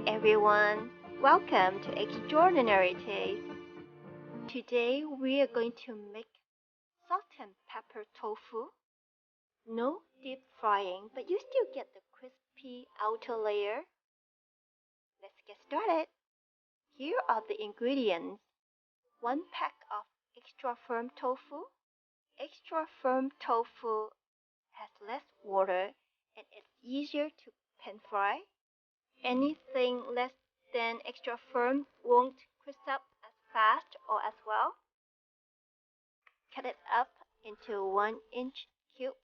everyone, welcome to Extraordinary Taste. Today we are going to make salt and pepper tofu. No deep frying, but you still get the crispy outer layer. Let's get started. Here are the ingredients. 1 pack of extra firm tofu. Extra firm tofu has less water and it's easier to pan fry. Anything less than extra firm won't crisp up as fast or as well. Cut it up into 1-inch cubes.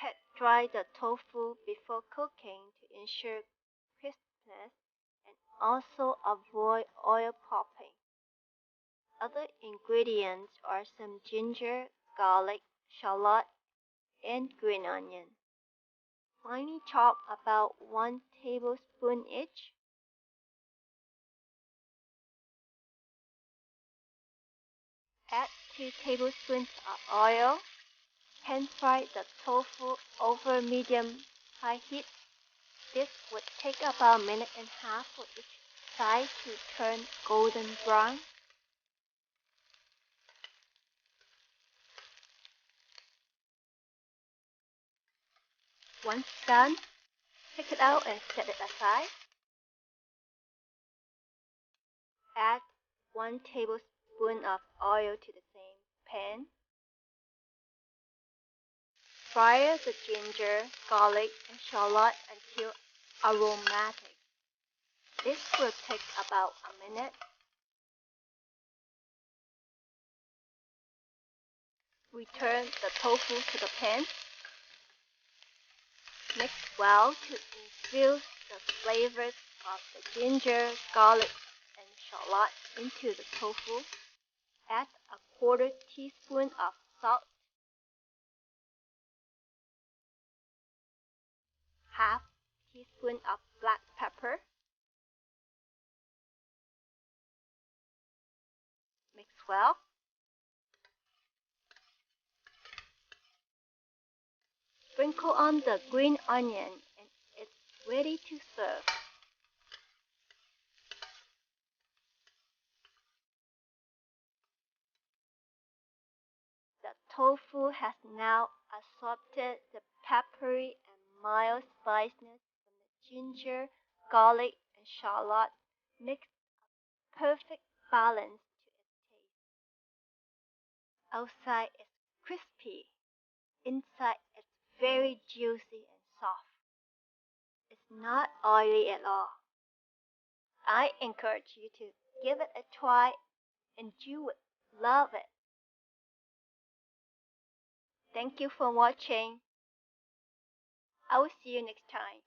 Pat dry the tofu before cooking to ensure crispness and also avoid oil popping. Other ingredients are some ginger, garlic, shallot, and green onion. Finely chop about 1 tablespoon each. Add 2 tablespoons of oil. Pan fry the tofu over medium-high heat. This would take about a minute and a half for each side to turn golden brown. Once done, take it out and set it aside. Add 1 tablespoon of oil to the same pan. Fry the ginger, garlic, and shallot until aromatic. This will take about a minute. Return the tofu to the pan. Mix well to infuse the flavors of the ginger, garlic, and shallot into the tofu. Add a 1/4 teaspoon of salt, 1/2 teaspoon of black pepper. Mix well. Sprinkle on the green onion and it's ready to serve. The tofu has now absorbed the peppery and mild spiciness from the ginger, garlic, and shallot, makes a perfect balance to its taste. Outside it's crispy, inside it's very juicy and soft. It's not oily at all. I encourage you to give it a try and you would love it. Thank you for watching. I will see you next time.